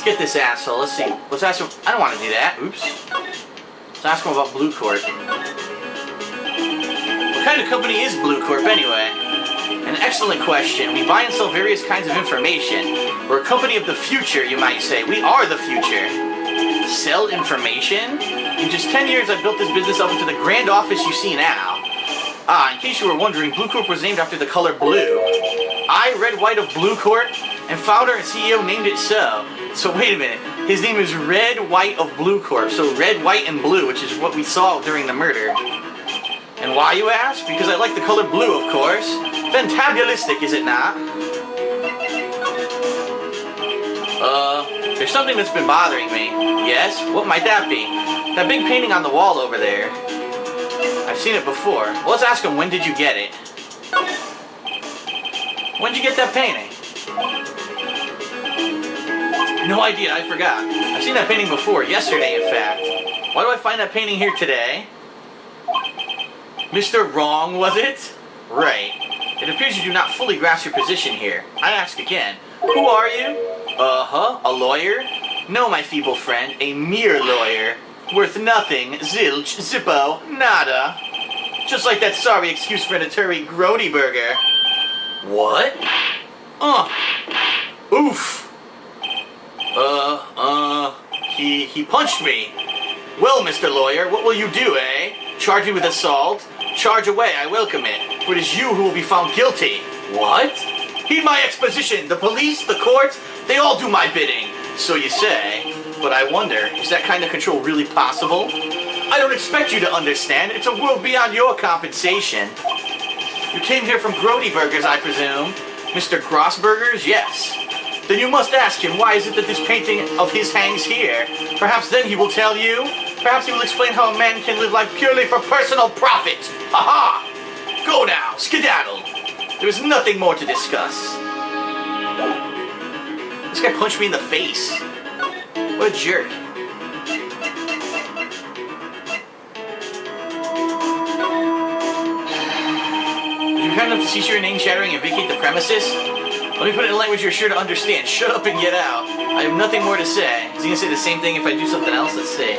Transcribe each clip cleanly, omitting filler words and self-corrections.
get this asshole. Let's see. Let's ask him. I don't want to do that. Oops. Let's ask him about Blue Corp. What kind of company is Blue Corp anyway? An excellent question. We buy and sell various kinds of information. We're a company of the future, you might say. We are the future. Sell information? In just 10 years, I've built this business up into the grand office you see now. In case you were wondering, Blue Corp was named after the color blue. I, Red White of Blue Corp, and founder and CEO named it so. So wait a minute. His name is Red White of Blue Corp. So red, white, and blue, which is what we saw during the murder. And why, you ask? Because I like the color blue, of course. Fantabulistic, is it not? There's something that's been bothering me. Yes? What might that be? That big painting on the wall over there. I've seen it before. Well, let's ask him, when did you get it? When did you get that painting? No idea, I forgot. I've seen that painting before, yesterday in fact. Why do I find that painting here today? Mr. Wrong, was it? Right. It appears you do not fully grasp your position here. I ask again, who are you? A lawyer? No, my feeble friend, a mere lawyer. Worth nothing, zilch, zippo, nada. Just like that sorry excuse for an attorney, Grody Burger. What? Oof. He punched me. Well, Mr. Lawyer, what will you do, eh? Charge me with assault? Charge away, I welcome it. For it is you who will be found guilty. What? Heed my exposition. The police, the courts, they all do my bidding. So you say. But I wonder, is that kind of control really possible? I don't expect you to understand. It's a world beyond your compensation. You came here from Grody Burgers, I presume. Mr. Grossburgers? Yes. Then you must ask him, why is it that this painting of his hangs here? Perhaps then he will tell you. Perhaps he will explain how a man can live life purely for personal profit. Ha-ha! Go now, skedaddle. There is nothing more to discuss. This guy punched me in the face. What a jerk. You're kind enough to cease your name chattering and vacate the premises? Let me put it in language you're sure to understand. Shut up and get out. I have nothing more to say. Is he gonna say the same thing if I do something else? Let's see.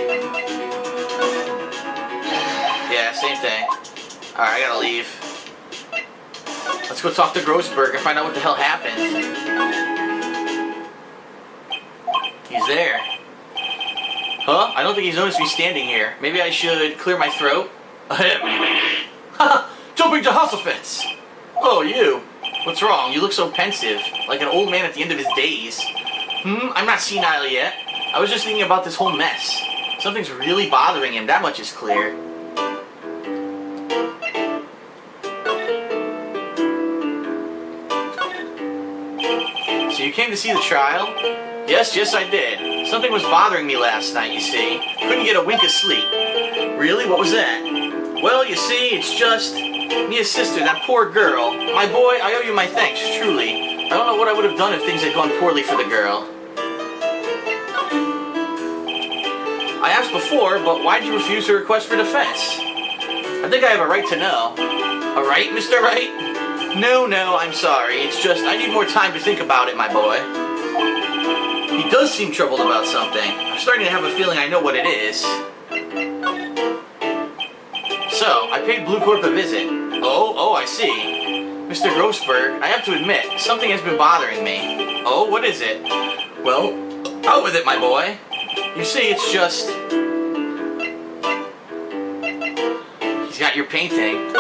Yeah, same thing. Alright, I gotta leave. Let's go talk to Grossberg and find out what the hell happened. He's there. Huh? I don't think he's noticed me standing here. Maybe I should clear my throat? Haha! Jumping Jehoshaphat! Oh, you. What's wrong? You look so pensive, like an old man at the end of his days. I'm not senile yet. I was just thinking about this whole mess. Something's really bothering him, that much is clear. So you came to see the trial? Yes, I did. Something was bothering me last night, you see. Couldn't get a wink of sleep. Really? What was that? Well, you see, it's just... Mia's sister, that poor girl. My boy, I owe you my thanks, truly. I don't know what I would have done if things had gone poorly for the girl. I asked before, but why did you refuse her request for defense? I think I have a right to know. A right, Mr. Wright? No, I'm sorry. It's just, I need more time to think about it, my boy. He does seem troubled about something. I'm starting to have a feeling I know what it is. So, I paid Blue Corp a visit. Oh, I see. Mr. Grossberg, I have to admit, something has been bothering me. Oh, what is it? Well, out with it, my boy. You see, it's just... He's got your painting.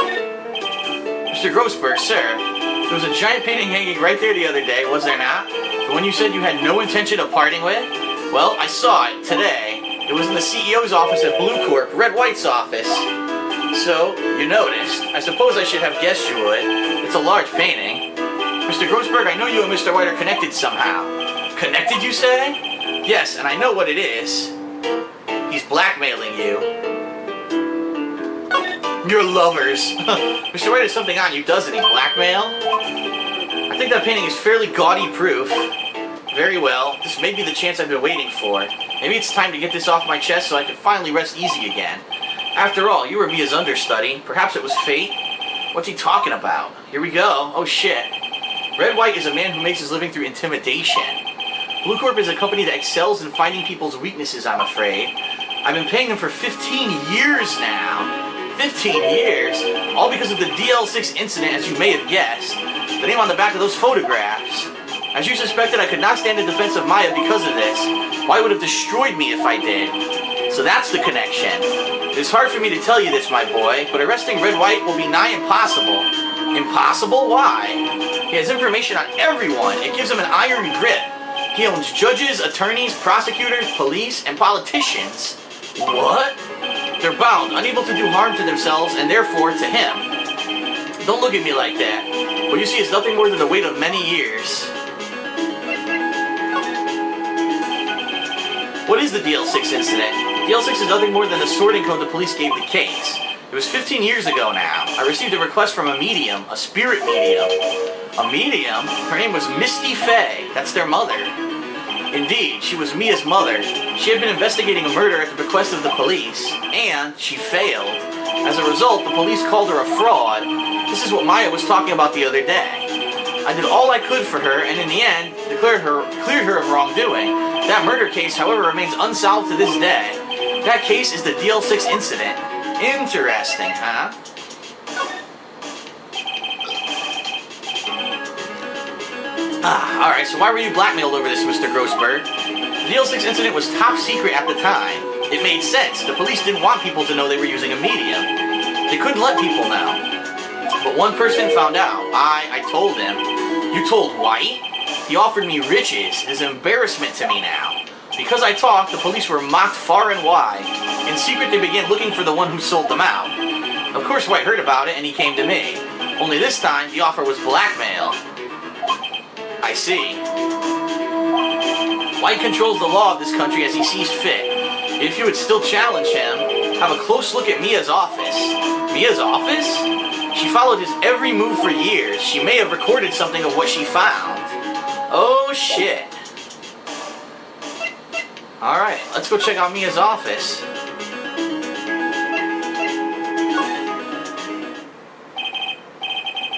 Mr. Grossberg, sir, there was a giant painting hanging right there the other day, was there not? The one you said you had no intention of parting with? Well, I saw it today. It was in the CEO's office at Blue Corp, Red White's office. So, you noticed. I suppose I should have guessed you would. It's a large painting. Mr. Grossberg, I know you and Mr. White are connected somehow. Connected, you say? Yes, and I know what it is. He's blackmailing you. You're lovers. Mr. White has something on you, doesn't he? Blackmail? I think that painting is fairly gaudy proof. Very well. This may be the chance I've been waiting for. Maybe it's time to get this off my chest so I can finally rest easy again. After all, you were Mia's understudy. Perhaps it was fate? What's he talking about? Here we go. Oh shit. Red White is a man who makes his living through intimidation. Blue Corp is a company that excels in finding people's weaknesses, I'm afraid. I've been paying them for 15 years now. 15 years? All because of the DL6 incident, as you may have guessed. The name on the back of those photographs. As you suspected, I could not stand in defense of Maya because of this. Why would have destroyed me if I did? So that's the connection. It's hard for me to tell you this, my boy, but arresting Red White will be nigh impossible. Impossible? Why? He has information on everyone. It gives him an iron grip. He owns judges, attorneys, prosecutors, police, and politicians. What? They're bound, unable to do harm to themselves, and therefore to him. Don't look at me like that. What you see is nothing more than the weight of many years. What is the DL6 incident? DL6 is nothing more than the sorting code the police gave the case. It was 15 years ago now. I received a request from a medium, a spirit medium. A medium? Her name was Misty Faye. That's their mother. Indeed, she was Mia's mother. She had been investigating a murder at the bequest of the police, and she failed. As a result, the police called her a fraud. This is what Maya was talking about the other day. I did all I could for her, and in the end, cleared her of wrongdoing. That murder case, however, remains unsolved to this day. That case is the DL6 incident. Interesting, huh? Alright, so why were you blackmailed over this, Mr. Grossberg? The DL6 incident was top secret at the time. It made sense. The police didn't want people to know they were using a medium. They couldn't let people know. But one person found out. I told him. You told White? He offered me riches. It is an embarrassment to me now. Because I talked, the police were mocked far and wide. In secret, they began looking for the one who sold them out. Of course, White heard about it, and he came to me. Only this time, the offer was blackmail. I see. White controls the law of this country as he sees fit. If you would still challenge him, have a close look at Mia's office. Mia's office? She followed his every move for years. She may have recorded something of what she found. Oh, shit. Alright, let's go check out Mia's office.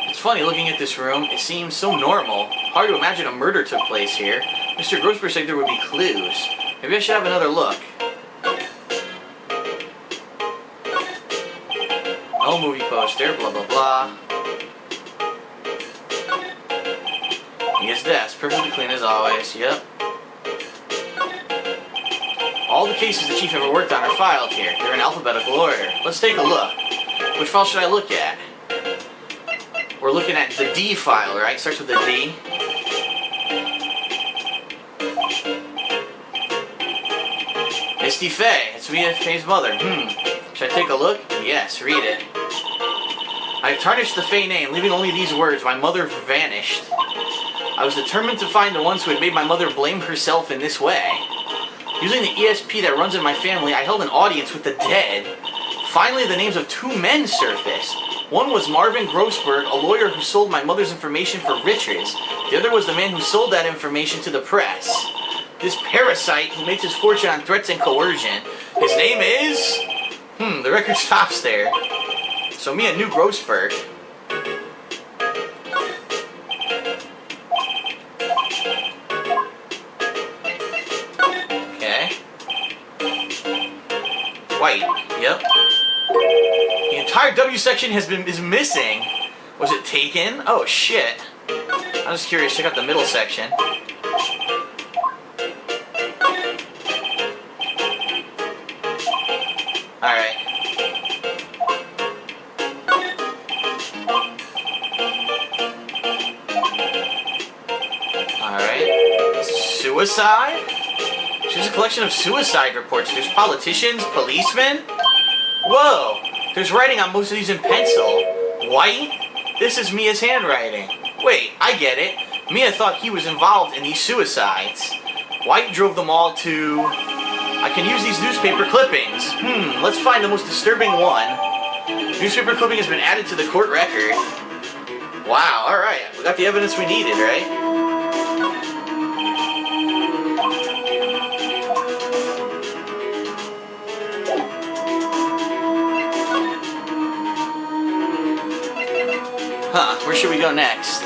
It's funny looking at this room. It seems so normal. Hard to imagine a murder took place here. Mr. Grossberg said there would be clues. Maybe I should have another look. No movie poster, blah blah blah. His desk, perfectly clean as always, yep. All the cases the chief ever worked on are filed here. They're in alphabetical order. Let's take a look. Which file should I look at? We're looking at the D file, right? Starts with the D. Misty Faye. It's Mia Faye's mother. Should I take a look? Yes, read it. I have tarnished the Faye name, leaving only these words. My mother vanished. I was determined to find the ones who had made my mother blame herself in this way. Using the ESP that runs in my family, I held an audience with the dead. Finally, the names of two men surfaced. One was Marvin Grossberg, a lawyer who sold my mother's information for riches. The other was the man who sold that information to the press. This parasite who makes his fortune on threats and coercion. His name is... the record stops there. So Mia knew Grossberg. Okay. White. Yep. The entire W section is missing. Was it taken? Oh shit. I'm just curious. Check out the middle section. Alright. Alright. Suicide? There's a collection of suicide reports. There's politicians, policemen. Whoa! There's writing on most of these in pencil. White? This is Mia's handwriting. Wait, I get it. Mia thought he was involved in these suicides. White drove them all to... I can use these newspaper clippings. Let's find the most disturbing one. Newspaper clipping has been added to the court record. Wow, alright. We got the evidence we needed, right? Where should we go next?